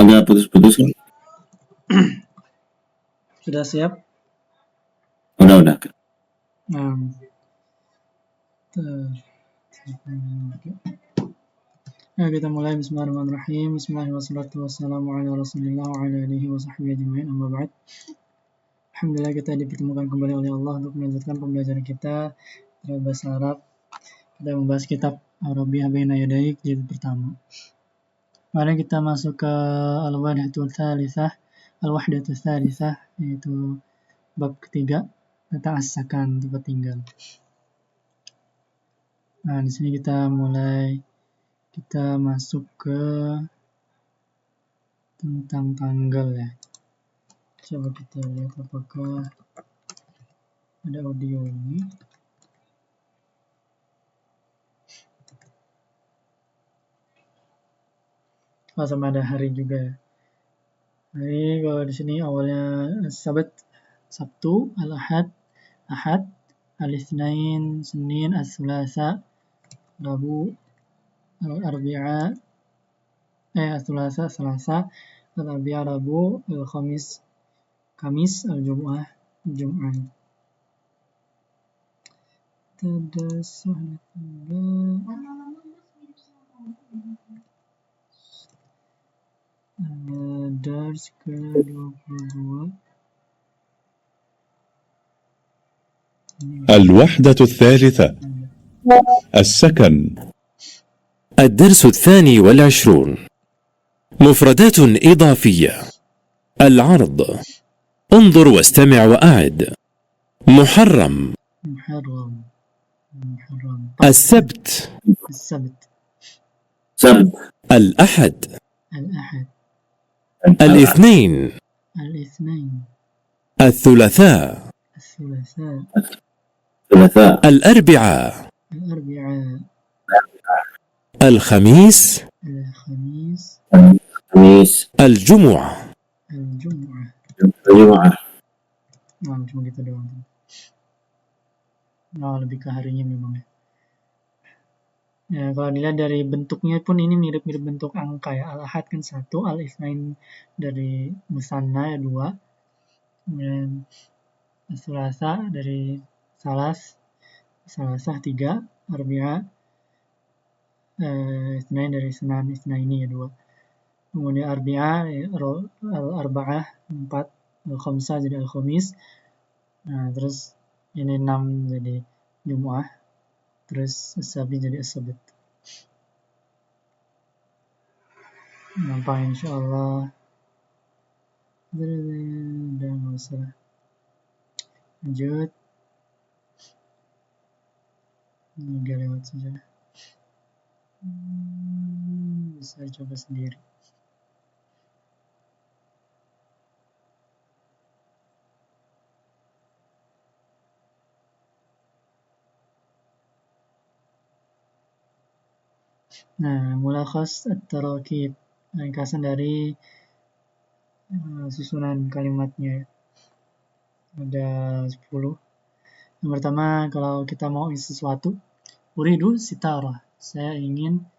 Agak putus-putus kan? Sudah siap? Udah. Nah, kita mulai. Bismillahirrahmanirrahim. Bismillahirrahmanirrahim. Amma ba'd. Alhamdulillah kita dipertemukan kembali oleh Allah untuk melanjutkan pembelajaran kita terhadap bahasa Arab. Kita membahas kitab Arabiyyah Baina Yadayk jilid pertama. Mari kita masuk ke Al-Wahdatul Tsalitsah, yaitu bab ketiga tentang as-sakan, tempat tinggal. Nah, di sini kita masuk ke tentang tanggal ya. Coba kita lihat apakah ada audio ini. Sama ada hari juga ya. Hari kalau di sini awalnya Sabtu, Al-Ahad, Al-Itsnain, Senin, As-Tsulasa, Rabu, Al-Arbi'a, As-Tsulasa, Selasa, Al-Arbi'a, Rabu, Al-Khamis, Kamis, Al-Jum'ah, Jum'ah. Dars ke-22. الوحدة الثالثة السكن. الدرس 22. مفردات إضافية. العرض. انظر واستمع وأعد. محرم. السبت. الأحد. الاثنين. الثلاثاء. الأربعاء. الخميس. الجمعة. Cuma gitu doang. Lebih ke harinya memang. Ya, kalau dilihat dari bentuknya pun ini mirip-mirip bentuk angka ya. Al-Ahad kan 1, Al-Itsnain dari musanna ya 2. Kemudian As-Tsulasa dari Salasah 3, Arbi'a, Itsnain dari Senan, Itsnaini ya 2. Kemudian Arbi'a, Al-Arba'ah 4, Al-Khamsah jadi Al-Khamis. Nah, terus ini 6 jadi Jum'ah. Terus As-Sabi jadi As-Sabt. Nampak insyaallah. Udah nggak usah. Lanjut. 3 lewat saja. Bisa coba sendiri. Nah, mulakhas at-tarakib, ringkasan dari susunan kalimatnya. Ada 10. Yang pertama, kalau kita mau isi sesuatu, uridu sitarah, saya ingin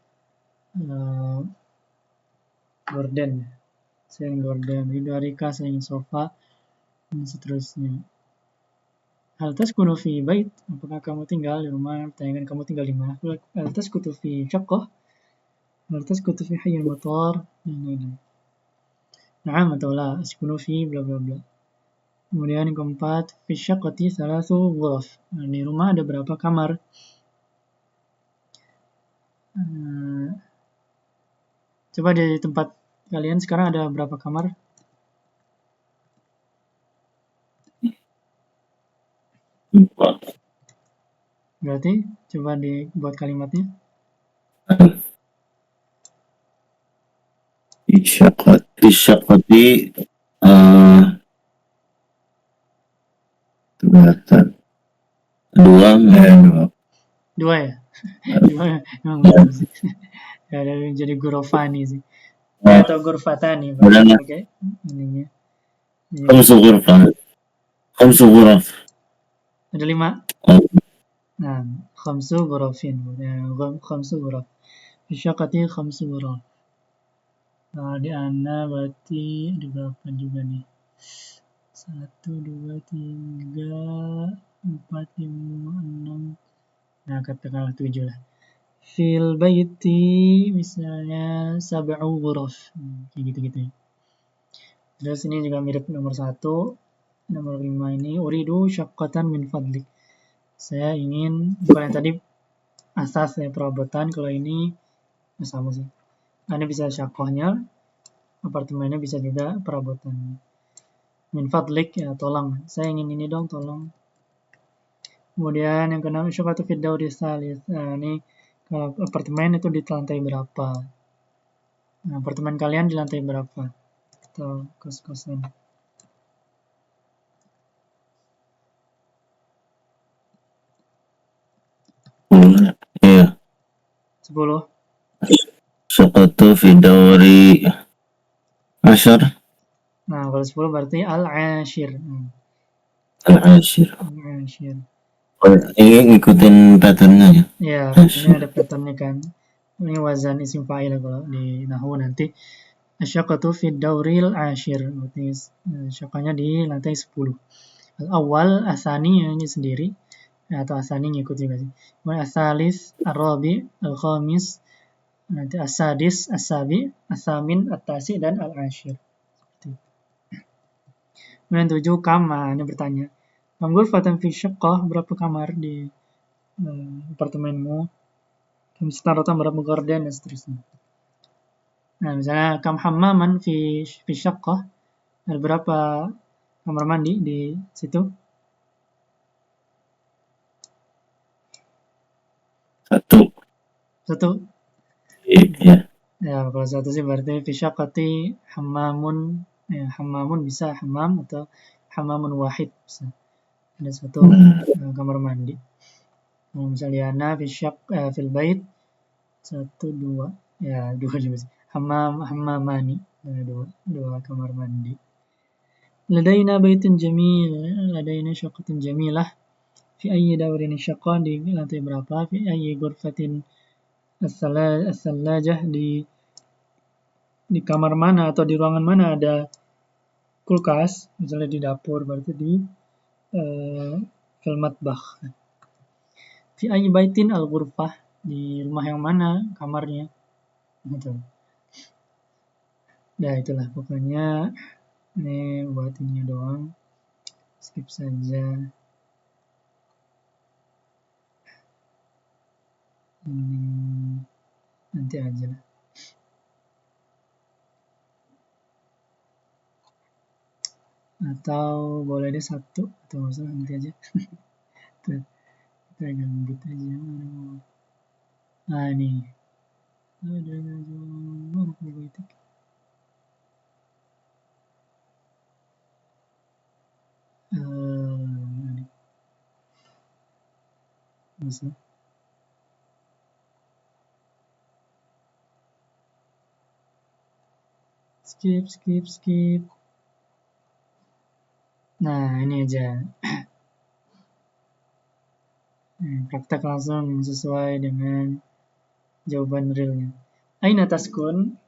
gorden. Uridu arika, saya ingin sofa, dan seterusnya. Hal taskunu fi bait, apakah kamu tinggal di rumah? Pertanyakan kamu tinggal di mana? Hal taskutu fi syaqqah, hal taskutu fi hayy al-matar, na'am atau la, askunu fi bla bla bla. Kemudian yang keempat, fi syaqqati 3 ghuraf. Di rumah ada berapa kamar? Coba di tempat kalian sekarang ada berapa kamar? Berarti coba dibuat kalimatnya. Isyaqati Dua ya? Dua memang bagus sih. Ya, jadi gurofani sih. Atau gurfatani pakai ininya. Khamsu ghuraf. Ada 5. Nah, khamsu ghurafin. Khamsu ghuraf. Fi syaqqati khamsu ghuraf. Kalau di ana berarti ada berapa juga nih? 1, 2, 3, 4, 5, 6. Nah, katakanlah 7 lah. Fil baiti misalnya sab'u ghuraf. Kayak gitu-gitu ya. Terus ini juga mirip nomor 1. Nomor 5 ini uridu syaqqatan min fadlik. Saya ingin, bukan yang tadi asas ya perabotan, kalau ini sama sih. Ini bisa syaqqahnya, apartemennya bisa juga perabotan. Min fadlik ya tolong. Saya ingin ini dong, tolong. Kemudian yang keenam syaqqatu fid dauri tsalits. Nah, ini kalau apartemen itu di lantai berapa? Nah, apartemen kalian di lantai berapa? Atau kos-kosan? Iya. 10. Saqatu fi dawri ashar Nah, kalau 10 berarti al-ashir. al-ashir. Al-ashir. Ini ngikutin patternnya ya. Ya, ini ada patternnya kan. Ini wazan isim fa'il kalau di nahwu nanti. Asyaqqatu fi dauril ashir. Berarti syaqqanya di lantai 10. Al-awwal asani yang ini sendiri atau asani ngikut juga sih. Kemudian asalis, ar-rabi, al-khamis, nanti asadis, asabi, asamin, at-tasi dan al-ashir. Kemudian 7 kama, ini bertanya. Kam ghurfatan fi syaqqah, berapa kamar di apartemenmu? Kam staratan, berapa gorden dan seterusnya. Nah, misalnya kam hammaman fi syaqqah, ada berapa kamar mandi di situ? 1. 1. Iya. Ya, kalau 1 sih berarti fi syaqqati hammamun, ya, hammamun bisa hammam atau hammamun wahid bisa. Ada 1 kamar mandi. Nah, misalnya ana fi fil bait 1, 2, ya 2 juga sih. Hammamani, 2 kamar mandi. Ladaina baitun jamil, ladaina syaqqatun jamilah. Fi ayyi dawrin syaqqa, di lantai berapa? Fi ayyi ghurfatin as-sallajah, di kamar mana atau di ruangan mana ada kulkas? Misalnya di dapur berarti di fil matbakh. Fi ayyi baitin al-ghurfah, di rumah yang mana kamarnya? Gitu. Nah, itulah pokoknya ini buat ini doang. Skip saja. Ini nanti aja lah. Atau boleh deh 1 atau nggak usah nanti aja. Kita gambit aja. Nah, ini ada mana politik? Bisa. Skip. Nah, ini aja. Praktek langsung sesuai dengan jawaban realnya. Aina taskun?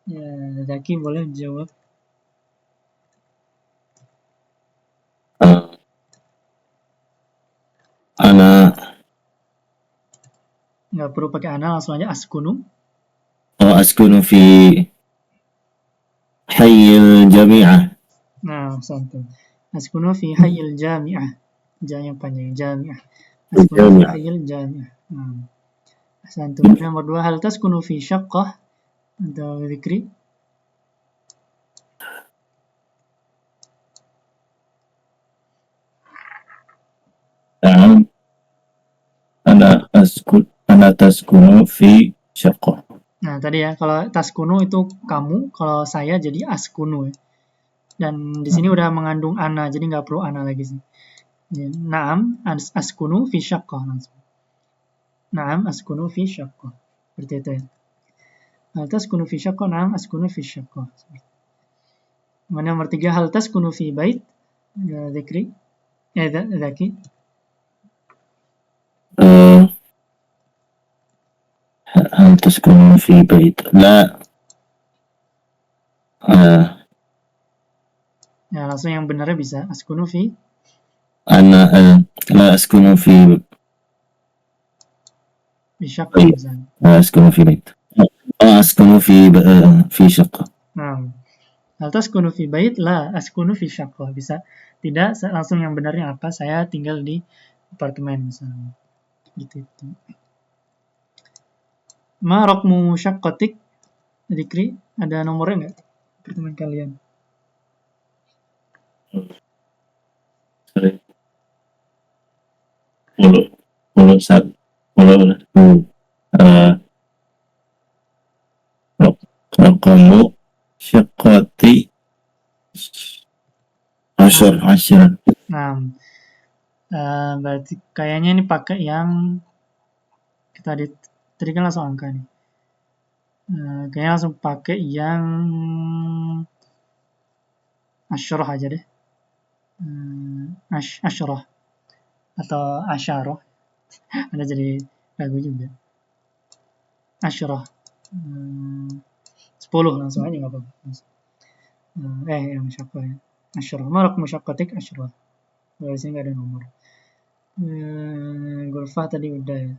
Ya, Zaki boleh jawab. Ana Nggak perlu pakai ana, langsung aja askunu. askunu fi hayyil jami'ah. Nah, santai. Askunu fi hayyil jami'ah. Jangan panjang, jami'ah. Askunu fi hayyil jami'ah. Santai. Nomor 2, hal taskunu fi syaqqah atau zikri? Na'am. Ana taskunu fi syaqqah. Nah, tadi ya, kalau taskunu itu kamu, kalau saya jadi askunu ya. Dan di sini udah mengandung ana, jadi nggak perlu ana lagi sih. Naam, askunu fi syaqqah langsung. Naam, askunu fi syaqqah. Seperti itu ya. Hal taskunu fi syaqqah, naam, askunu fi syaqqah. Nomor 3, hal taskunu fi bait? Zikri? Zaki? هل تسكن في بيت؟ لا. Ya, langsung yang benarnya bisa askunu fi أنا لا أسكن في syaqqa بيت. misalnya. لا أسكن في بيت. أسكن في شقة. Nah, hal taskunu fi bait la askunu fi syaqqa bisa. Tidak, langsung yang benarnya apa? Saya tinggal di apartemen misalnya. Seperti itu. Ma raqmu syaqqatik? Dikri, ada nomornya nggak apartemen kalian? Puluh satu. Raqamu syaqqati Ashar. Nah, berarti kayaknya ini pakai yang kita tadi kan langsung angka nih. Kayaknya langsung pakai yang asyroh aja deh. Asyroh atau asyaroh. Ada jadi ragu juga. Asyroh. 10 langsung aja nggak apa-apa. Yang syaqqa ya. Asyroh. Marok musyaqatik asyroh. Dari sini nggak ada nomor. Gurfah tadi udah ya.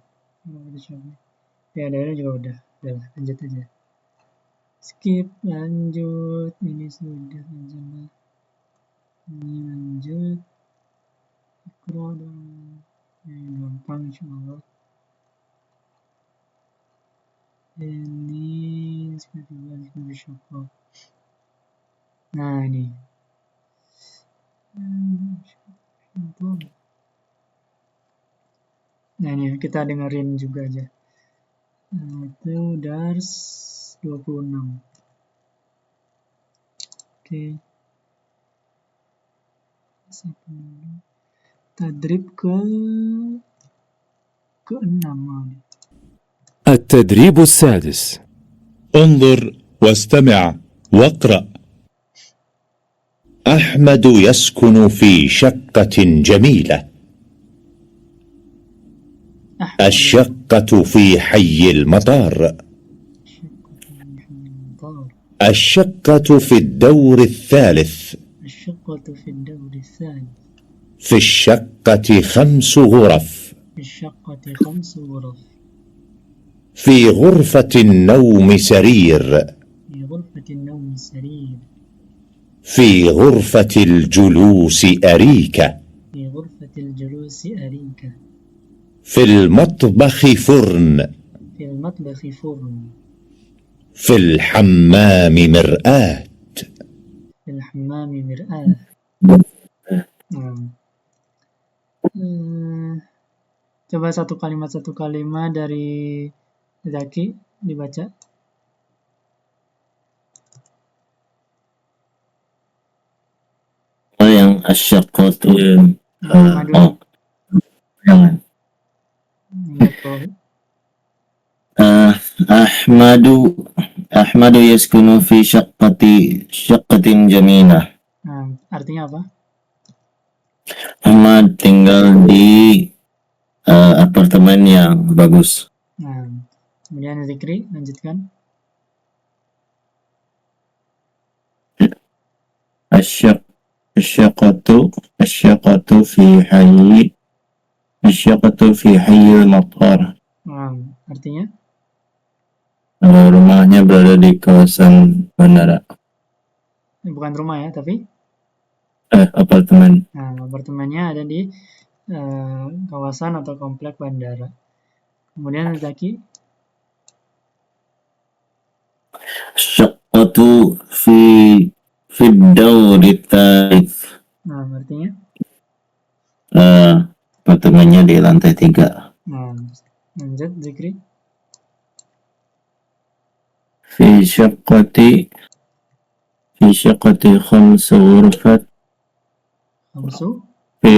Ya, daerah juga udah. Udah, lanjut aja. Skip, lanjut. Ini sudah lanjut. Ini lanjut. Ikro dong. Ini gampang insyaallah. Ini seperti syaqqa. Nah, ini. Nah, ini kita dengerin juga aja. Itu dars 26. Oke. Tadrib ke-6. التدريب السادس. انظر واستمع واقرأ. أحمد يسكن في شقة جميلة. الشقة في حي المطار. الشقة في الدور الثالث. الشقة في الدور الثالث. في الشقة 5 غرف. في الشقة 5 غرف. في غرفة النوم سرير. في غرفة النوم سرير. في غرفة الجلوس أريكة. في غرفة الجلوس أريكة. في المطبخ فرن. في المطبخ فرن. في الحمام مرآة. في الحمام مرآة. Coba satu kalimat dari Zaki dibaca. Yang asyaqqatu jangan. Ahmadu yaskunu fi syaqqatin jamilah. Artinya apa? Ahmad tinggal di apartemen yang bagus. Kemudian Zikri lanjutkan. Asyaqqatu fi hayy al-matar. Artinya? Rumahnya berada di kawasan bandara. Bukan rumah ya, tapi? Apartemen. Apartemennya ada di kawasan atau komplek bandara. Kemudian Zaki? Asyaqqatu fi dawri tsalits. Artinya? Apartemennya di lantai 3. Lanjut Zikri. Fi syaqqati 5 ghurfat. Fi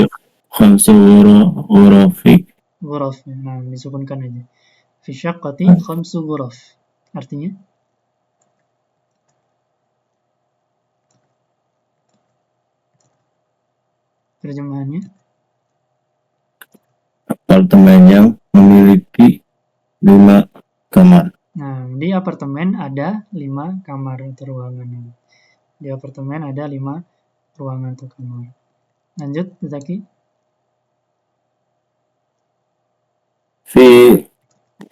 5 ghurafi. Ghuraf. Disukunkan aja. Fi syaqqati 5 ghuraf. Artinya? Terjemahannya? Apartemen yang memiliki 5 kamar. Di apartemen ada 5 kamar atau ruangan. Di apartemen ada 5 ruangan atau kamar. Lanjut, Zaki. في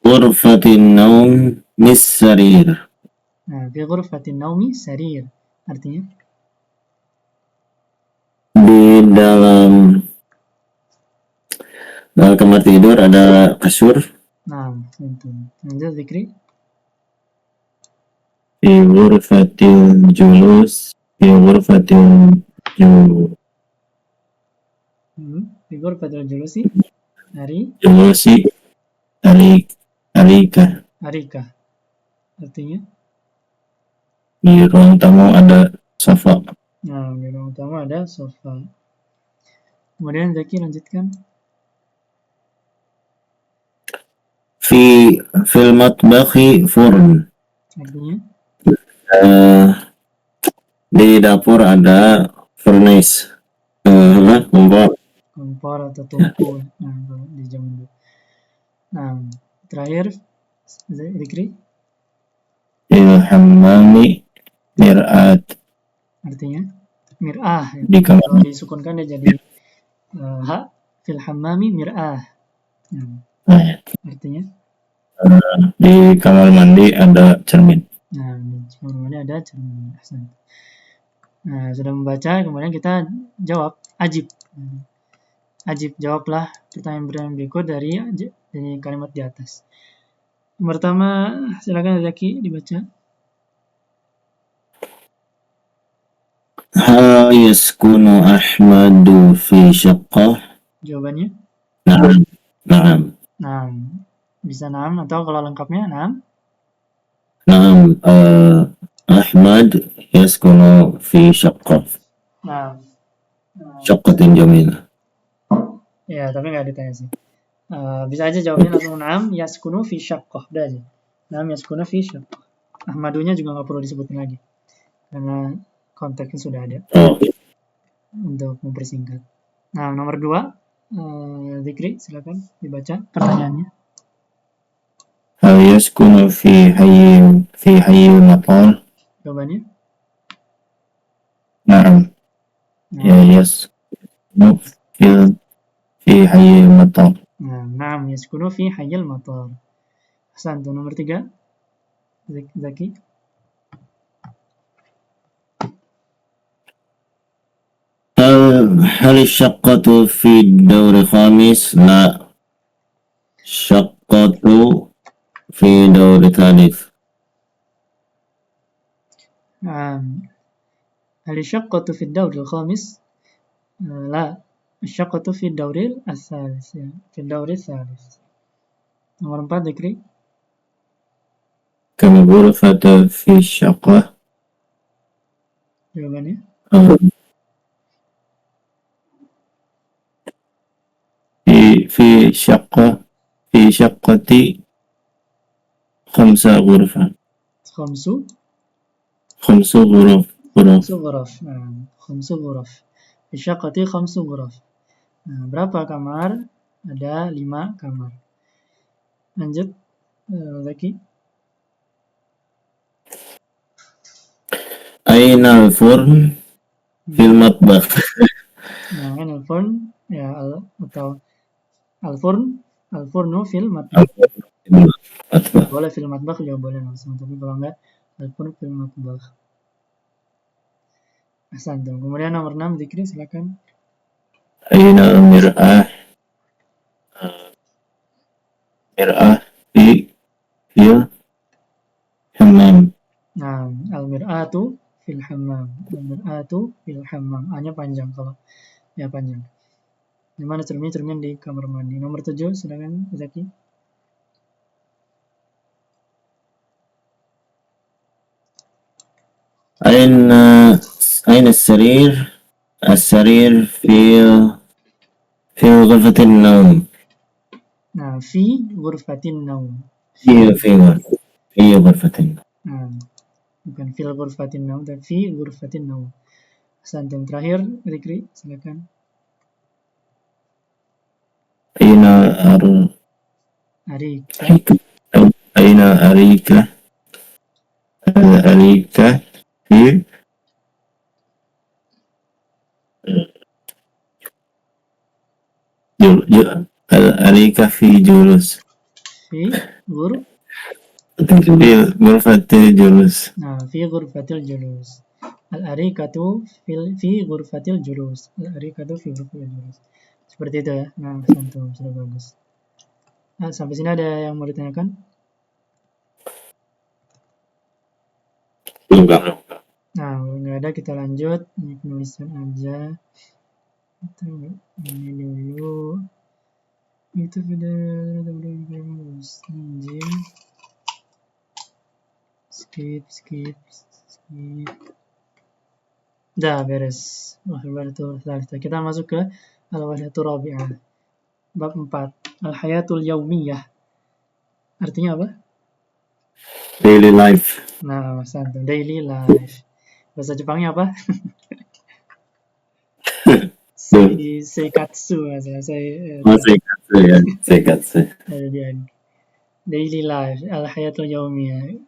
غرفة النوم السرير. Nah, fi ghurfatin naumi sarir. Artinya? Di dalam kamar tidur ada kasur. Nah, itu. Lanjut, Zikri. في غرفة الجلوس. في غرفة Fi ghurfatil julusi. الجلوس أريكة. Arika. Artinya? Di ruang tamu ada sofa. Nah, di ruang utama ada sofa. Kemudian Zaki lanjutkan. في المطبخ فرن. Artinya? Di dapur ada furnace. Kompor atau tungku. Nah, kalau di zaman dulu. Nah, terakhir Zikri. Di hammam mir'at. Artinya? Mir'ah. Ya. Di kamar. Kalau disukunkan dia jadi ha fil hammami mir'ah. Artinya? Di kamar mandi ada cermin. Nah, di kamar mandi ada cermin. Nah, sudah membaca, kemudian kita jawab ajib. Ajib, jawablah pertanyaan-pertanyaan berikut dari kalimat di atas. Yang pertama, silakan Zaki dibaca. Hal yaskunu Ahmadu fi syaqqah? Jawabannya? Na'am. Na'am. Nah, bisa naam atau kalau lengkapnya naam. Na'am. Ahmad yaskunu fi syaqqah. Nah, Syaqqatin jamilah. ya tapi nggak ditanya sih. Bisa aja jawabnya langsung naam yaskunu fi syaqqah, udah aja. Naam yaskunu fi syaqqah. Ahmadunya juga nggak perlu disebutin lagi karena konteksnya sudah ada untuk mempersingkat. Nah, nomor 2, Zikri silakan dibaca pertanyaannya. Hal yaskunu fi hayyil matar? Jawabannya? Na'am. Ya yaskunu fi hayyil matar. Nah, naam yaskunu fi hayyil matar. Hasan, tuh nomor 3. Zaki. هل الشقة في الدور الخامس؟ لا، الشقة في دور ثالث. هل الشقة في الدور الخامس؟ لا، الشقة في الدور الثالث. في الدور الثالث. nomor 4, Zikri. كم غرفة في الشقة؟ Jawabannya? في شقتي 5 غرفة. 5 غرف. 5 غرف. 5 غرف. في شقتي 5 غرف. Berapa kamar? Ada 5 kamar. Lanjut, Zaki. أين الفرن؟ في المطبخ. Nah, kan al-furn ya atau al-furnu fil matbakh. Boleh fil matbakh juga boleh langsung, tapi kalau enggak al-furn fil matbakh. Hasan, tuh. Kemudian nomor 6, Zikri silakan. أين المرآة؟ مرآة في الحمام. Nah, al-mir'atu fil hammam. Al-mir'atu fil hammam. A-nya panjang kalau ya panjang. Di mana cermin di kamar mandi. Nomor 7, silakan Zaki. أين السرير؟ السرير في غرفة النوم. Nah, fi ghurfatin naum. في غرفة النوم. Nah, bukan fil ghurfatin naum, tapi fi ghurfatin naum. Hasan, terakhir Zikri silakan. أين أريكة؟ الأريكة في الأريكة في جلوس في غرف في غرفة الجلوس. في غرفة الجلوس. الأريكة في غرفة الجلوس. الأريكة في غرفة الجلوس. Seperti itu ya. Nah, santum sudah bagus. Nah, sampai sini ada yang mau ditanyakan? Belum. Nah, kalau nggak ada kita lanjut. Ini penulisan aja. Kita ini dulu. Itu video anjing. Skip. Dah beres. Kita masuk ke al-wahdatur rabi'ah. Bab 4. Al-hayatul yaumiyah. Artinya apa? Daily life. Nah, santai. Daily life. Bahasa Jepangnya apa? Seikatsu. Seikatsu. Daily life. Al-hayatul yaumiyah.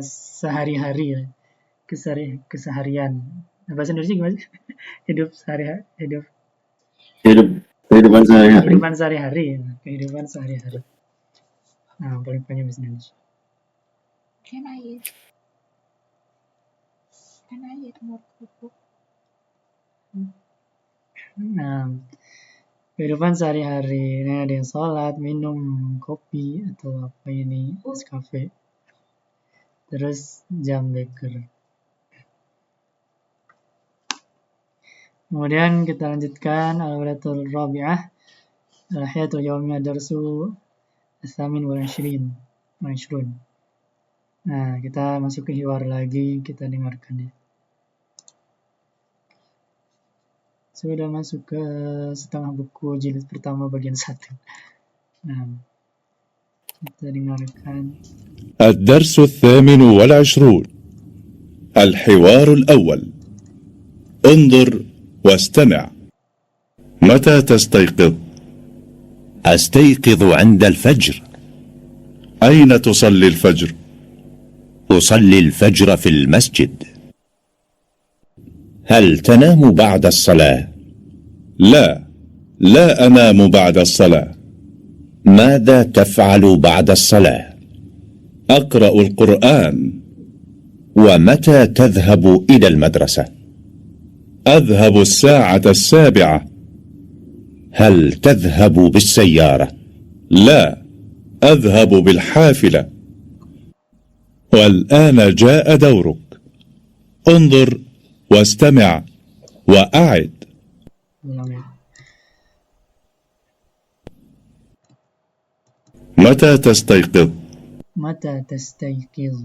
Sehari-hari. Keseharian. Bahasa Indonesia gimana sih? Kehidupan sehari-hari. Kehidupan sehari-hari. Nah, paling banyak bahasa Indonesia. Can I eat more kerupuk? Nah, kehidupan sehari-hari. Ini ada yang sholat, minum kopi atau apa ini, Nescafe. Terus jam beker. Kemudian kita lanjutkan al-wahdatul rabi'ah. Al-hayatul yaumiyah darsu As-samin wal 20. Nah, kita masuk ke hiwar lagi, kita dengarkan ya. Sudah masuk ke setengah buku jilid pertama bagian 1. Nah, kita dengarkan. الدرس 28. الحوار الأول. انظر واستمع. متى تستيقظ؟ أستيقظ عند الفجر. أين تصلي الفجر؟ أصلي الفجر في المسجد. هل تنام بعد الصلاة؟ لا أنام بعد الصلاة. ماذا تفعل بعد الصلاة؟ أقرأ القرآن. ومتى تذهب إلى المدرسة؟ أذهب الساعة 7. هل تذهب بالسيارة؟ لا، أذهب بالحافلة. والآن جاء دورك. انظر واستمع وأعد. متى تستيقظ؟ متى تستيقظ؟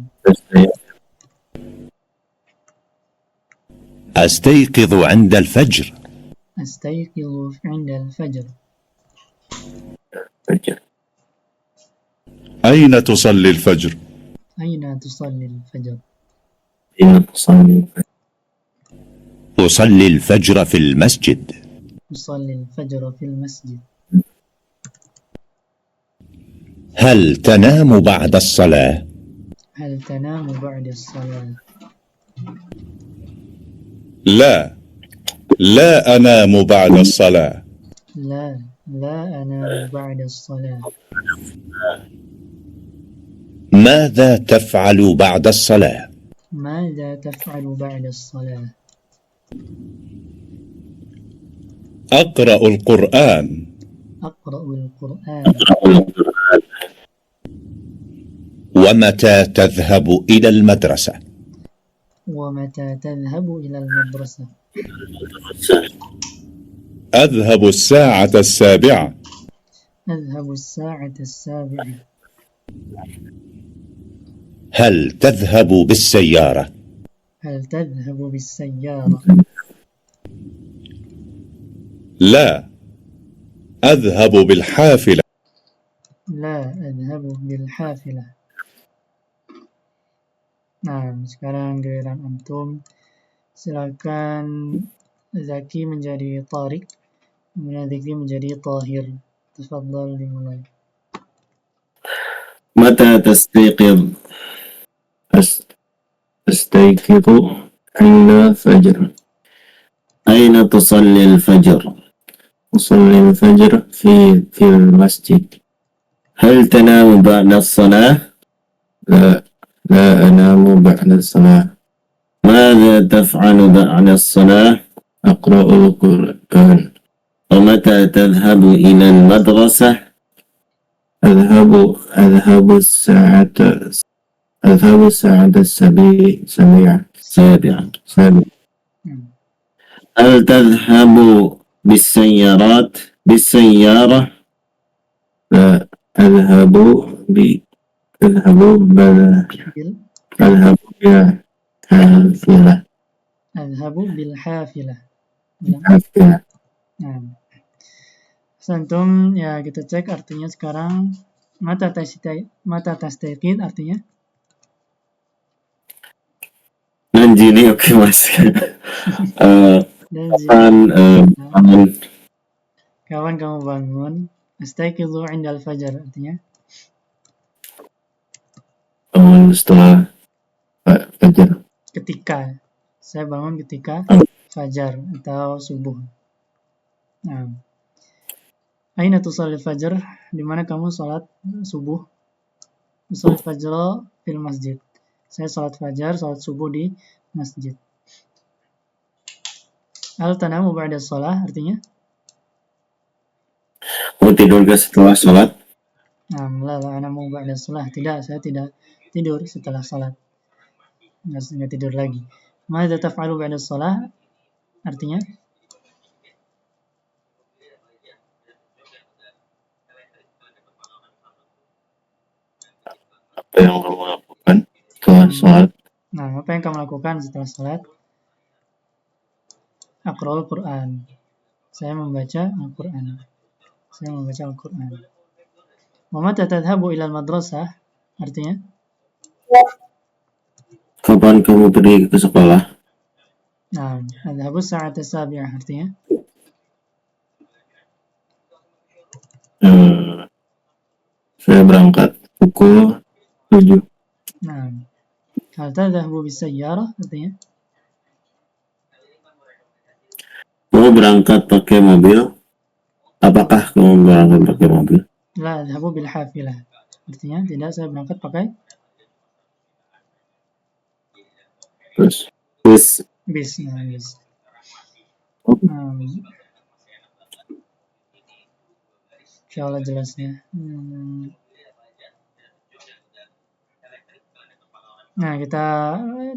أستيقظ عند الفجر. أستيقظ عند الفجر. أين تصلي الفجر؟ أين تصلي الفجر؟ أصلي الفجر في المسجد. أصلي الفجر في المسجد. هل تنام بعد الصلاة؟ هل تنام بعد الصلاة؟ لا أنام بعد الصلاة. لا أنام بعد الصلاة. ماذا تفعل بعد الصلاة؟ ماذا تفعل بعد الصلاة؟ أقرأ القرآن. أقرأ القرآن. ومتى تذهب إلى المدرسة؟ ومتى تذهب إلى المدرسة؟ أذهب الساعة 7. أذهب الساعة 7. هل تذهب بالسيارة؟ هل تذهب بالسيارة؟ لا، أذهب بالحافلة. لا أذهب بالحافلة. Nah, sekarang giliran antum. Silakan Zaki menjadi Tariq, kemudian Zikri menjadi Tahir. Tafadhal dimulai. متى تستيقظ؟ أستيقظ عند الفجر. أين تصلي الفجر؟ أصلي الفجر في المسجد. هل تنام بعد الصلاة؟ لا أنام بعد الصلاة. ماذا تفعل بعد الصلاة؟ أقرأ القرآن. ومتى تذهب إلى المدرسة؟ أذهب الساعة السابعة. هل تذهب بالسيارة؟ لا أذهب بالحافلة. Adhabu bil hafilah. حافلة. Nah, Santum, ya kita cek artinya sekarang. Mata tastaqid artinya? Nanjini, oke mas. Dan Bangun. kawan kamu bangun. Astaiqidhu indal fajar artinya? Bangun setelah fajar. Ketika. Saya bangun ketika fajar atau subuh. Nah, aina tusalli fajar? Di mana kamu sholat subuh? Usalli fajr fil masjid. Saya sholat fajar, sholat subuh di masjid. Al tanamu ba'da sholah artinya? Mau tidur gak setelah sholat? Nah, la anamu ba'da sholah. Tidak, saya tidak tidur setelah sholat. Nggak tidur lagi. Madza taf'alu ba'da sholah? Artinya? Apa yang kamu lakukan setelah sholat? Nah, apa yang kamu lakukan setelah sholat? Aqra'ul Qur'an. Saya membaca Al-Qur'an. Wa mata tadhhabu ilal madrasah? Artinya? Kapan kamu pergi ke sekolah? Nah, adhabu sa'at as-sabi'ah artinya? Saya berangkat pukul 7. Nah, hal tadhhabu bisayyarah artinya? Mau berangkat pakai mobil? Apakah kamu berangkat pakai mobil? La adhabu bil hafilah. Artinya tidak, saya berangkat pakai Bis. bis. Nah, bis. Insyaallah jelasnya. Nah, kita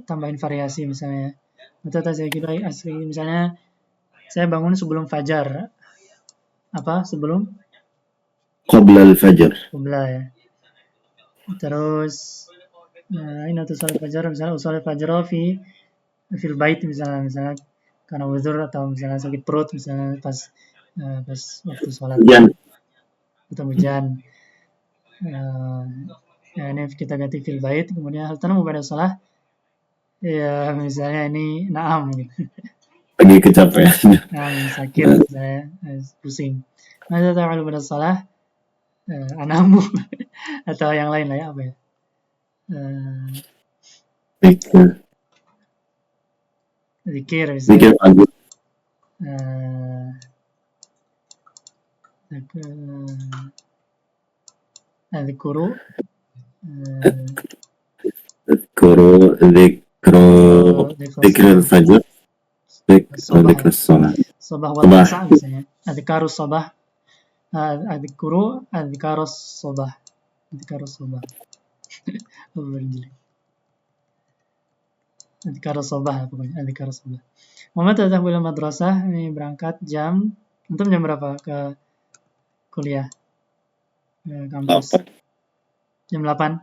tambahin variasi misalnya. Mata saya kira asli misalnya saya bangun sebelum fajar. Apa? Sebelum? Qabla al-fajr. Qabla ya. Terus ini atau salat fajar misalnya salat fajar fil bait misalnya karena uzur atau misalnya sakit perut misalnya pas waktu sholat atau hujan. Ya, ini kita ganti fil bait, kemudian hal tanamu pada sholat ya misalnya ini naam gitu. Lagi kecapean. Naam, sakit misalnya, pusing. Masa ta'malu pada sholat anamu atau yang lain lah ya, apa ya? Zikir misalnya. Zikir pagi. Dzikru Dzikrul fajr. Dzikrul salat. Sabah wal masa misalnya. Adzkarus sabah. Adzikru adzkarus sabah. Adzkarus sabah. Adzkarus sabah pokoknya. Adzkarus sabah. Muhammad tadhhabu ila madrasah, ini berangkat jam. Antum jam berapa ke kuliah? Kampus. 8. Jam 8?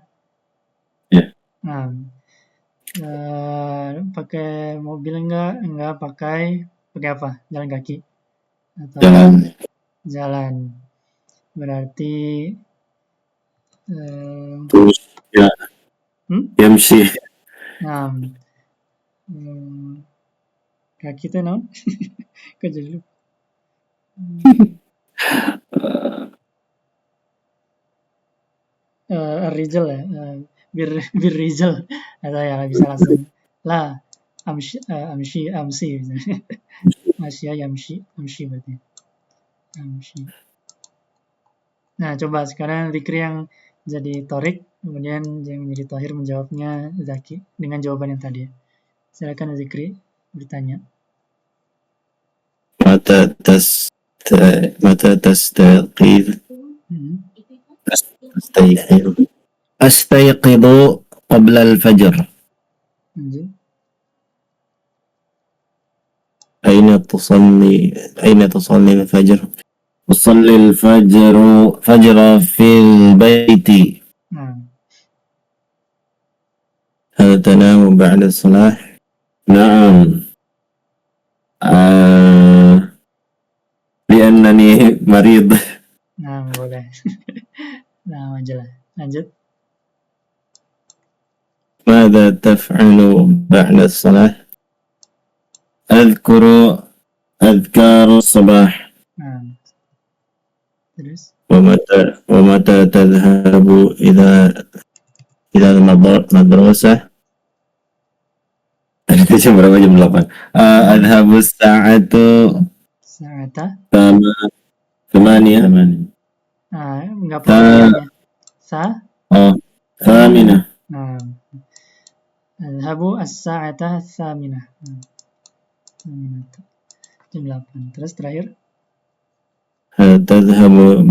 Iya. Nah, pakai mobil enggak pakai apa? Jalan kaki atau jalan. Berarti terus ya MC. Nah, kaki itu non? Kok jadi lupa? Rijal ya, bir Rijal atau ya bisa langsung lah amsi misalnya. Masya yamshi berarti. Amshi. Nah, coba sekarang Zikri yang jadi Torik, kemudian yang menjadi Tohir menjawabnya Zaki dengan jawaban yang tadi. Silakan Zikri bertanya. متى تستيقظ أستيقظ قبل الفجر. Lanjut. أين تصلي الفجر؟ أصلي الفجر في البيت. Nah, هل تنام بعد الصلاة؟ نعم. لأنني مريض. nah boleh. Nah, majalah. Lanjut. ماذا تفعل بعد الصلاة؟ أذكر أذكار الصباح. Nah, terus. ومتى تذهب إلى المدرسة؟ jam berapa? Jam 8. أذهب الساعة Sa'ata. 8. Nah, enggak perlu ya. ثامنة. Nah, Adhabu as-sa'ata as-saminah. Jam 8. Terus terakhir. تذهب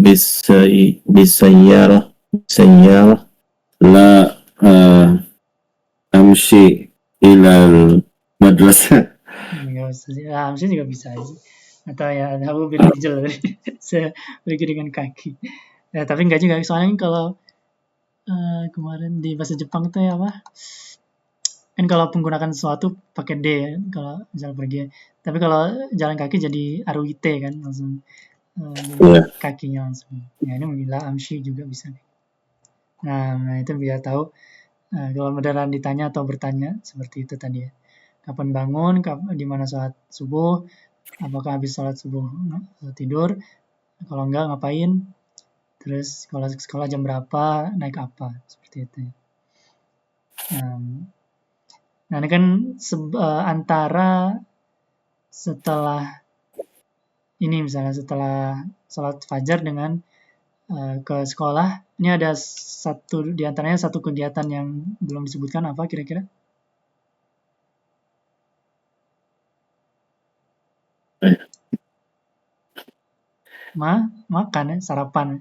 بالسيارة. لا أمشي إلى المدرسة. Enggak usah sih. Hamzah juga bisa sih. Atau ya adhabu bil rijl. Saya pergi dengan kaki. Ya, tapi enggak juga. Soalnya kalau kemarin di bahasa Jepang itu ya apa? Kan kalau menggunakan sesuatu pakai D ya, kalau misal pergi. Tapi kalau jalan kaki jadi aruite kan langsung jadi kakinya langsung. Ya ini menggila amshi juga bisa. Nah itu biar tahu kalau beneran ditanya atau bertanya seperti itu tadi ya. Kapan bangun, di mana sholat subuh, apakah habis sholat subuh tidur, kalau enggak ngapain, terus kalau sekolah jam berapa, naik apa, seperti itu. Nah ini kan antara setelah ini misalnya setelah sholat fajar dengan ke sekolah, ini ada satu di antaranya satu kegiatan yang belum disebutkan apa kira-kira? Makan ya, sarapan.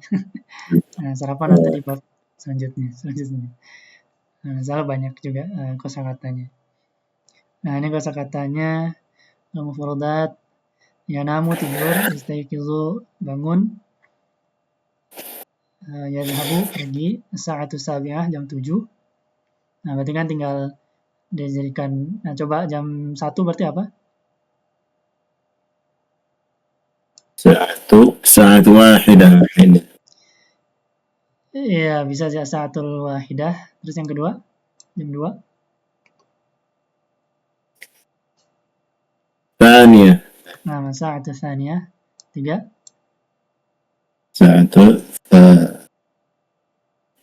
Nah, sarapan nanti di bab selanjutnya. Nah, salah banyak juga kosakatanya. Nah, ini kosakatanya mufradat yanamu tidur, istayqizu bangun, yadhhabu pergi, sa'atu sabi'ah jam 7. Nah, berarti kan tinggal dijadikan, nah coba jam 1 berarti apa? ساعة واحدة. Iya, bisa sa'atul wahidah. Terus yang kedua, jam 2. ثانية. Nah, sa'atu tsaniyah. 3. ساعة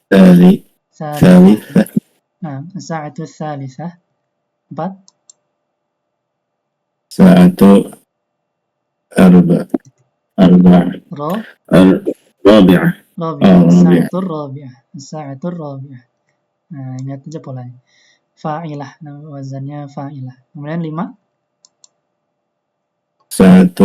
ثالثة. Nah, sa'atu tsalitsah. 4. ساعة رابعة. Sa'atur rabi'ah. Nah, ingat aja polanya. Fa'ilah, nah, wazannya fa'ilah. Kemudian 5. ساعة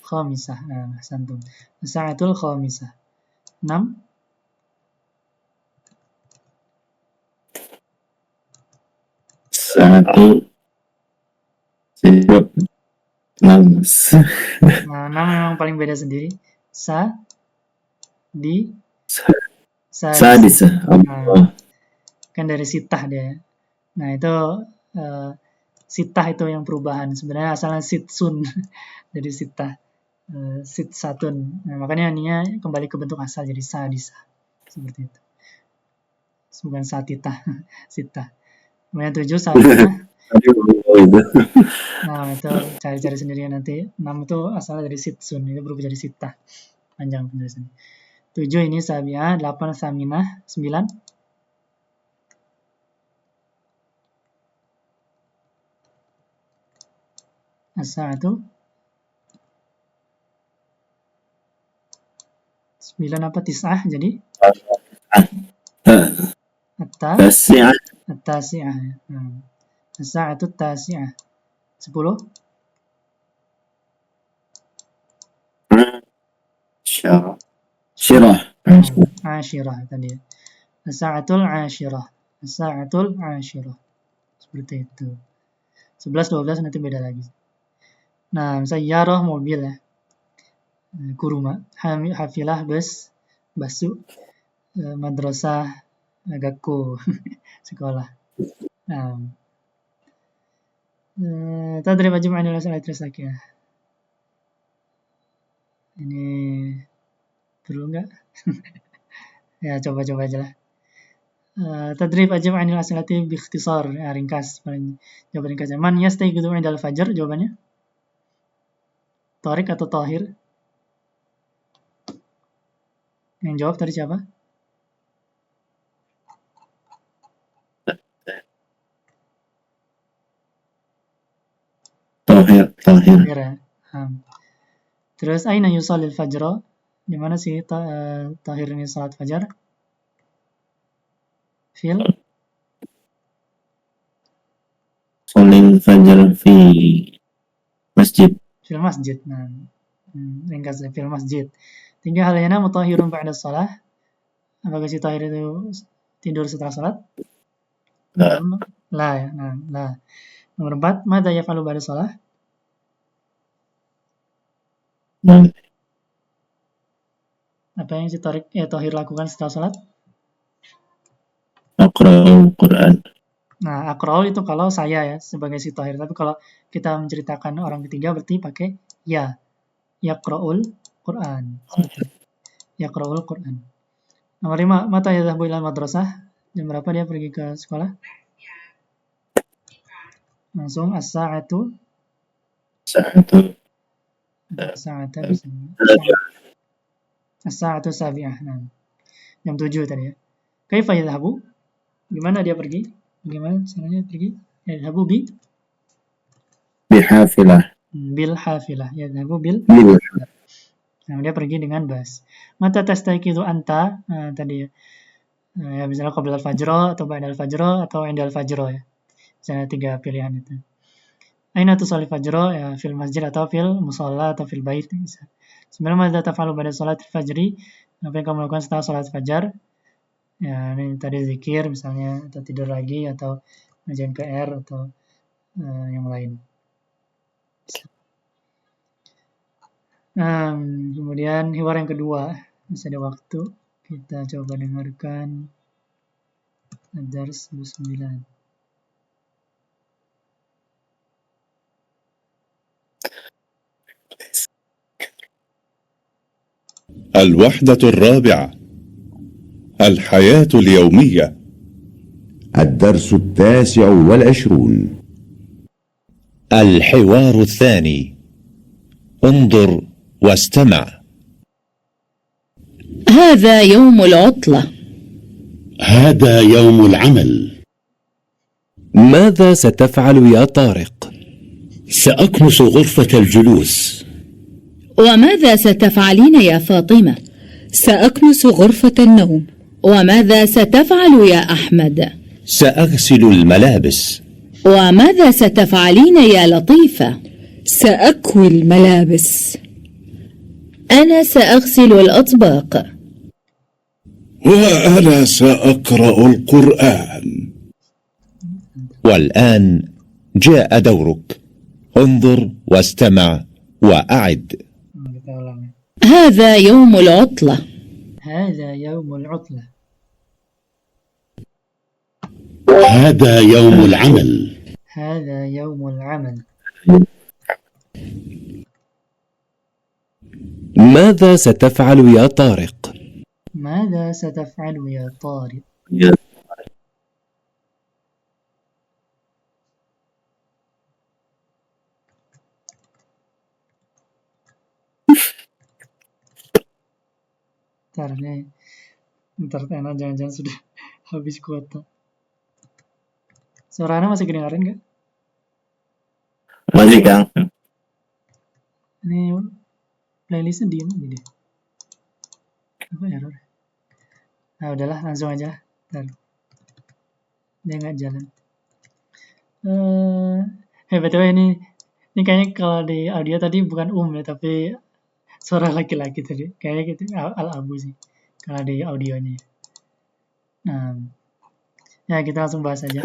Khamisah. Nah, santun. Sa'atul khamisah. 6. ساعة 6. Nah, 6 memang paling beda sendiri. Sadisah. Nah, kan dari sitah dia. Nah, itu sitah itu yang perubahan. Sebenarnya asalnya sitsun dari sitah. Sitsatun. Nah, makanya ininya kembali ke bentuk asal jadi sadisah. Seperti itu. Bukan satitah. Sitah. Kemudian 7 sadisah. Nah, itu cari-cari sendiri nanti. 6 itu asalnya dari sitsun. Itu berubah jadi sitah. Panjang penjelasannya. 7 ini sabiah. 8 saminah. 9. As-sa'atu 9 apa tis'ah jadi Tasi'ah. at-tasi'ah. As-sa'atu at-tasi'ah 10 Syirah. Ashirah tadi. As-sa'atul ashirah. As-sa'atul ashirah. Seperti itu. 11, 12 nanti beda lagi. Nah, misalnya yaroh mobil ya. Kuruma. Hafilah bus. Basu. Madrasah. Gakko. Sekolah. Nah. Tadrib ajib anil masalah terus lagi ya. Ini perlu nggak? Ya, coba-coba aja lah. Tadrib ajib anil asilati biikhtisar, ya, ringkas, paling jawaban ringkasnya. Man yastayqidu indal fajr, jawabannya Tariq atau Tahir? Yang jawab tadi siapa? Tahir. Tahir ya. Terus aina yusallil fajr? Di mana sih Tahir ini salat fajar? Fil Salil fajar fi masjid. fil masjid. Nah, ringkasnya fil masjid. Tinggal hal yana mutahhirun ba'da shalah. Apakah si Tahir itu tidur setelah salat? La. La ya. Nah, la. Nomor 4, madza yaf'alu ba'da shalah? Apa yang si Tahir lakukan setelah salat? Aqra'ul Quran. Nah, akrol itu kalau saya ya sebagai si Tahir. Tapi kalau kita menceritakan orang ketiga berarti pakai ya. Yaqra'ul Quran. Yaqra'ul Quran. Nomor 5, mata yadhabu ilal madrasah? Jam berapa dia pergi ke sekolah? Langsung as-sa'atu. As-sa'atu bisa. As-sa'atu sabi'ah. Nah, jam 7 tadi ya. Kaifa yadhabu? Gimana dia pergi? Gimana caranya pergi? Yadhabu Bihafilah. bil hafilah. Yadhabu bil. Bil. Nah, dia pergi dengan bus. Mata tastayqidu anta? Tadi ya. Ya misalnya qabla al-fajr atau ba'da al-fajr atau inda al-fajr ya. Misalnya 3 pilihan itu. Aina tusalli fajr? Ya fil masjid atau fil musalla atau fil bait bisa. Sebenarnya madza taf'alu ba'da salatil fajri? Apa yang kamu lakukan setelah salat fajar? Ya, ini tadi zikir misalnya, atau tidur lagi, atau ngerjain PR, atau yang lain. Kemudian hiwar yang kedua, masih ada waktu, kita coba dengarkan Ad-Dars 9. الوحدة الرابعة الحياة اليومية. الدرس 29. الحوار الثاني. انظر واستمع. هذا يوم العطلة. هذا يوم العمل. ماذا ستفعل يا طارق؟ سأكنس غرفة الجلوس. وماذا ستفعلين يا فاطمة؟ سأكنس غرفة النوم. وماذا ستفعل يا أحمد؟ سأغسل الملابس. وماذا ستفعلين يا لطيفة؟ سأكوي الملابس. أنا سأغسل الأطباق. وأنا سأقرأ القرآن. والآن جاء دورك. انظر واستمع وأعد. هذا يوم العطلة. هذا يوم العطلة. هذا يوم العمل. هذا يوم العمل. ماذا ستفعل يا طارق؟ ماذا ستفعل يا طارق؟ Ntar jangan-jangan sudah habis kuota. Suara Ana masih kedengaran nggak? Masih, Kang. Ini playlistnya diem aja deh. Apa error? Nah udahlah, langsung aja. Bentar. Dia nggak jalan. BTW ini kayaknya kalau di audio tadi bukan ya, tapi suara laki-laki tadi. Kayaknya gitu, al-abu sih kalau di audionya. Nah, ya kita langsung bahas aja.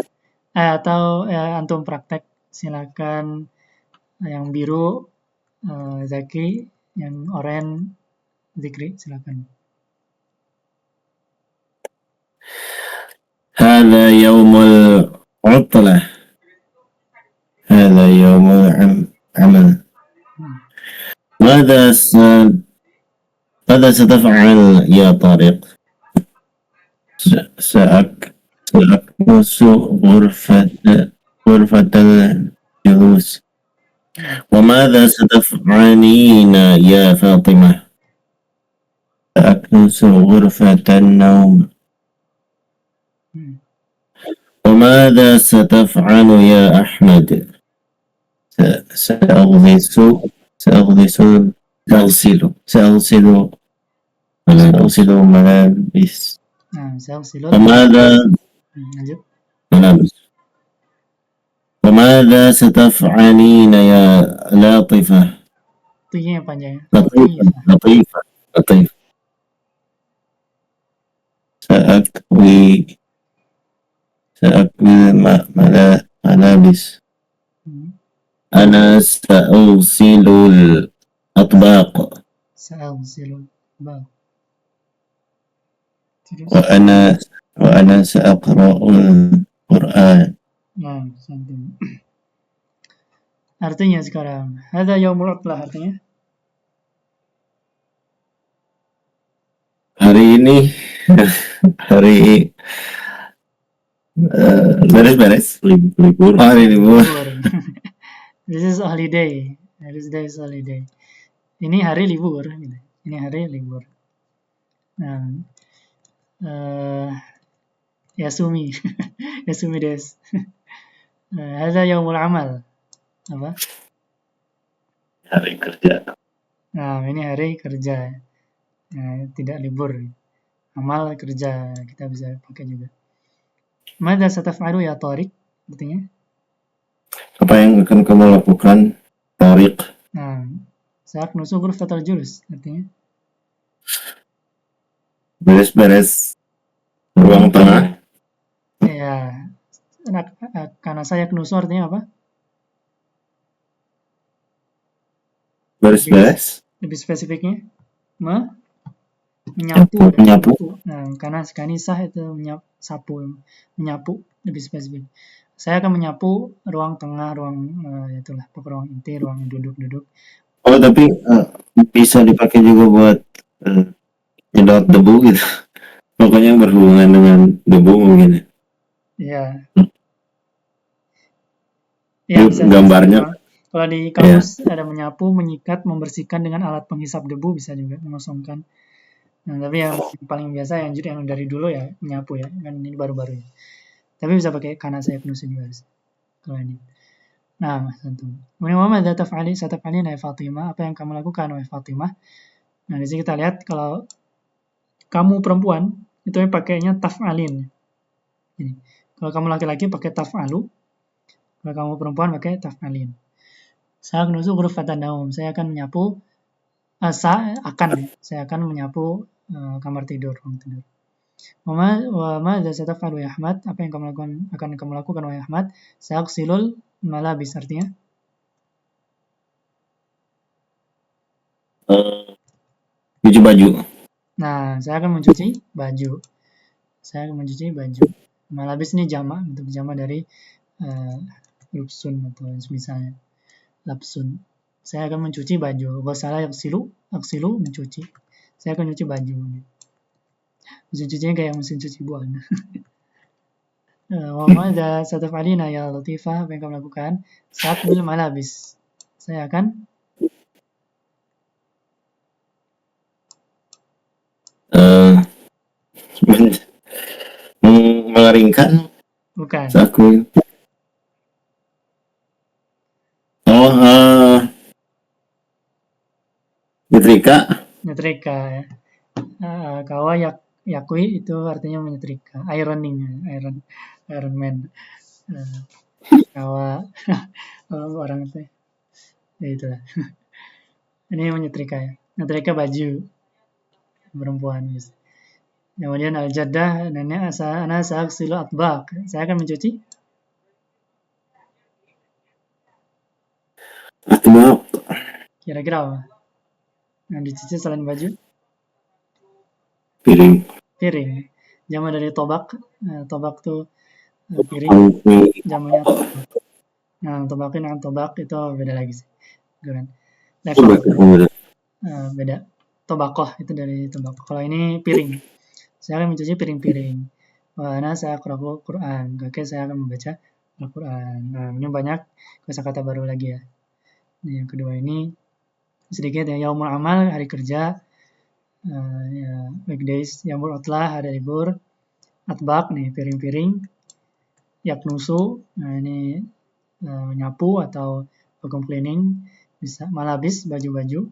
Atau antum praktek, silakan. Yang biru Zaki, yang oranye Zikri, silakan. هذا يوم العطلة هذا يوم العمل ماذا ستفعل يا طارق سأكنس غرفة الجلوس وماذا ستفعلين يا فاطمة سأكنس غرفة النوم وماذا ستفعل يا أحمد سأغسل ملابس وماذا Lanjut. ملابس وماذا ستفعلين يا لاطفة T-nya yang panjang ya. لطيفة سأكوي ملابس أنا سأغسل الأطباق وأنا سأقرأ القرآن. Artinya sekarang, hadza yaumul utlah artinya. Hari ini beres-beres libur. Hari libur. This is holiday. This day is holiday. Ini hari libur gitu. Ini hari libur. Nah, Yasumi des. Hadza yaumul amal. Apa? Hari kerja. Nah, ini hari kerja. Nah, tidak libur. Amal kerja kita bisa pakai juga. Madza sataf'alu ya Tariq? Artinya? Apa yang akan kamu lakukan, Tariq? Nah, sa'aknusu ghurfatal julus. Artinya? Beres-beres ruang tengah. Ya, karena saya knusu artinya apa? Beres-beres. Lebih spesifiknya, menyapu. Nah, karena kanisah itu menyapu lebih spesifik. Saya akan menyapu ruang tengah, itulah ruang inti, ruang duduk. Oh, tapi bisa dipakai juga buat nyedot debu gitu. Pokoknya berhubungan dengan debu mungkin. Iya. Ya, gambarnya. Kalau di kamus ada menyapu, menyikat, membersihkan dengan alat penghisap debu, bisa juga mengosongkan. Nah, tapi yang paling biasa yang dari dulu ya menyapu ya, kan ini baru-baru ya. Tapi bisa pakai karena saya penuh juga kalau ini. Nah, santum. Muhammad sataf'alina ya Fatimah, apa yang kamu lakukan wahai Fatimah? Nah, di sini kita lihat kalau kamu perempuan itu pakainya taf'alin. Ini. Kalau kamu laki-laki pakai taf'alu. Kalau kamu perempuan pakai taf'alin. Saya akan menyapu saya akan menyapu kamar tidur, ruang tidur. Wa madza sataf'alu ya Ahmad? Apa yang akan kamu lakukan wahai Ahmad? Sa'ghsilul malabis artinya? Cuci baju. Nah, saya akan mencuci baju. Malabis ini jamak, bentuk jamak dari lubsun atau misalnya lapsun. Saya akan mencuci baju. Ghasala yaghsilu mencuci. Saya akan mencuci baju. Mesin cucinya kayak mesin cuci buah. Wa madza sataf'alina ya Latifah? Apa yang kamu lakukan? Sa'akbil malabis. Saya akan mengeringkan. Bukan. Saku. Nyetrika ya. Kawa yakui itu artinya menyetrika. Ironing, Iron Man. Kawa orang itu. Ya itulah. Ini menyetrika ya. Nyetrika baju perempuan. Gitu. Kemudian al-jaddah, nenek ana sa'ghsilu atbaq. Saya akan mencuci Atbaq. kira-kira apa? Yang dicuci selain baju? Piring. Jamak dari tobak. Tobak tuh piring. Jamaknya tobak. Nah, tobakin dengan tobak itu beda lagi sih. Level beda. Tobakoh itu dari tobak. Kalau ini piring. Saya akan mencuci piring-piring. Karena saya Qur'an Quran. Oke, saya akan membaca Al-Quran. Nah, ini banyak kosakata baru lagi ya. Nah, yang kedua ini sedikit ya, yaumul amal, hari kerja. Ya, weekdays, yaumul utlah, hari libur. Atbaq nih, piring-piring. Yaknusu, nah ini menyapu atau vacuum cleaning. Bisa malabis, baju-baju.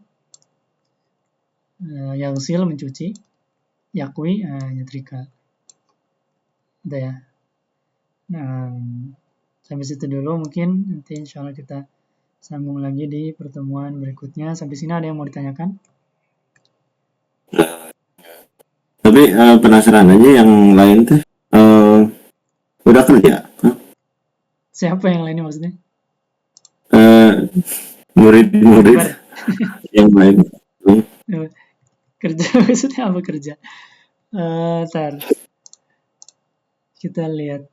Yaghsil, mencuci. Yakui, nyetrika. Udah ya. Nah, sampai situ dulu mungkin. Nanti insya Allah kita sambung lagi di pertemuan berikutnya. Sampai sini ada yang mau ditanyakan? Tapi penasaran aja yang lain tuh udah kerja? Siapa yang lainnya maksudnya? Murid-murid yang lain. Kerja maksudnya apa kerja? Ntar kita lihat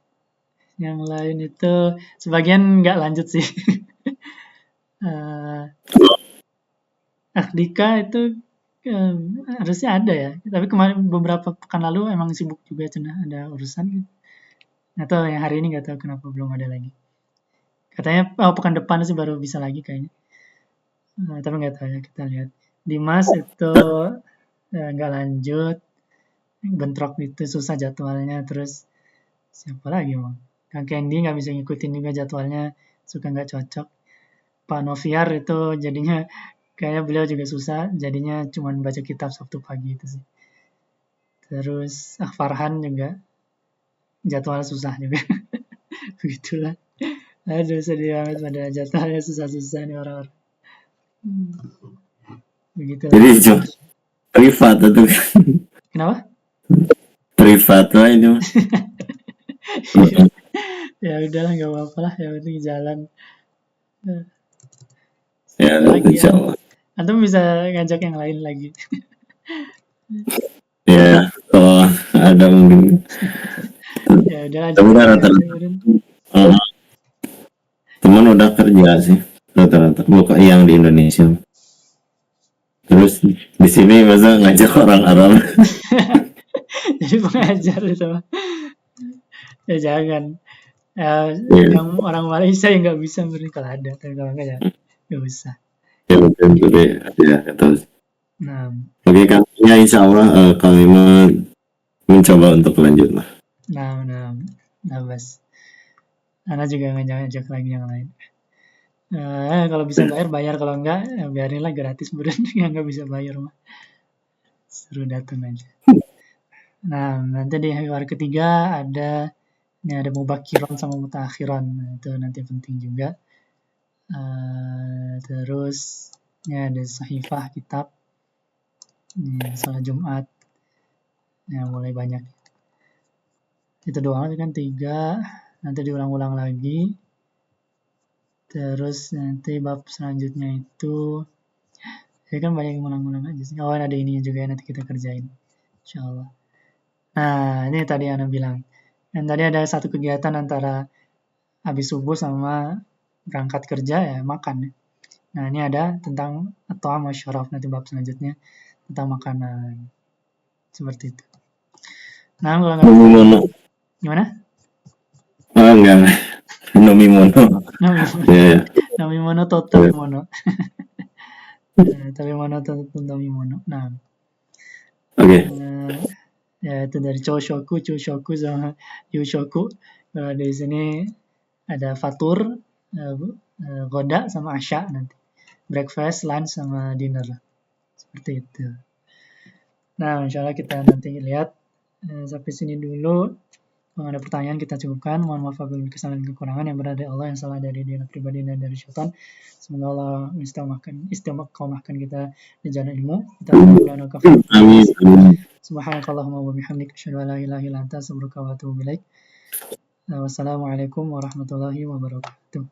yang lain itu sebagian nggak lanjut sih. Dika itu harusnya ada ya, tapi kemarin beberapa pekan lalu emang sibuk juga cina ada urusan. Atau yang hari ini nggak tahu kenapa belum ada lagi. Katanya pekan depan sih baru bisa lagi kayaknya. Tapi nggak tahu ya, kita lihat. Dimas itu nggak lanjut, bentrok itu susah jadwalnya. Terus siapa lagi bang? Kang Candy nggak bisa ngikutin juga jadwalnya, suka nggak cocok. Pak Noviar itu jadinya kayaknya beliau juga susah, jadinya cuma baca kitab Sabtu pagi itu sih. Terus Farhan juga jadwal susah juga. Begitulah. Aduh sedih banget pada jadwalnya susah-susah nih orang-orang. Begitu. Jadi privat itu. Kenapa? Privat lah ini. Ya udahlah nggak apa-apa lah, yang penting jalan. Ya, insya Allah. Antum bisa ngajak yang lain lagi. Ya, kalau ada mungkin. Ya udah aja. Teman udah kerja sih rata-rata, bukan yang di Indonesia. Terus di sini masa ngajak orang Arab. Jadi pengajar itu. Ya jangan. Yang orang Malaysia yang nggak bisa beri kalau ada, tapi kalau enggak ya nggak usah. Ya betul ya betul. Nah. Oke kan, ya insya Allah kami mencoba untuk lanjut lah. Nah bas. Ana juga ngajak lagi yang lain. Kalau bisa bayar, kalau enggak ya biarinlah gratis berarti yang nggak bisa bayar mah. Seru datang aja. Nah nanti di hari ketiga ada mubakiron sama mutakhiron. Nah, itu nanti penting juga. Terus ada sahifah kitab. Salat Jumat. Ya mulai banyak. Itu doang kan 3. Nanti diulang-ulang lagi. Terus nanti bab selanjutnya itu ya kan banyak yang ulang-ulang aja sih. Ada ini juga nanti kita kerjain. Insyaallah. Nah, ini tadi Ana bilang. Dan tadi ada satu kegiatan antara habis subuh sama berangkat kerja ya makan. Nah, ini ada tentang at-ta'am wa syaraf, nanti bab selanjutnya tentang makanan. Seperti itu. Nah, kalau enggak gimana? Enggak. Nomimono. Nomimono total mono. Tapi mono total mono. Nah. Oke. Ya itu dari Choshoku sama Yushoku. Kalau di sini ada fatur, goda sama asya nanti. Breakfast, lunch sama dinner. Seperti itu. Nah, insya Allah kita nanti lihat sampai sini dulu. Kalau ada pertanyaan kita cukupkan. Mohon maaf apabila kesalahan dan kekurangan yang berada dari Allah, yang salah dari diri pribadi dan dari syaitan. Semoga Allah istiqomahkan kita di jalan ilmu. Kita Amin. Subhanakallahumma wa bihamdika asyhadu an la ilaha illa anta astaghfiruka wa atubu ilaik. Wassalamualaikum warahmatullahi wabarakatuh.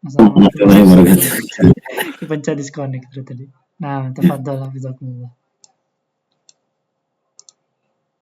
Warahmatullahi wabarakatuh. Dipencet disconnect tadi. Nah, tafadhal hafizakumullah.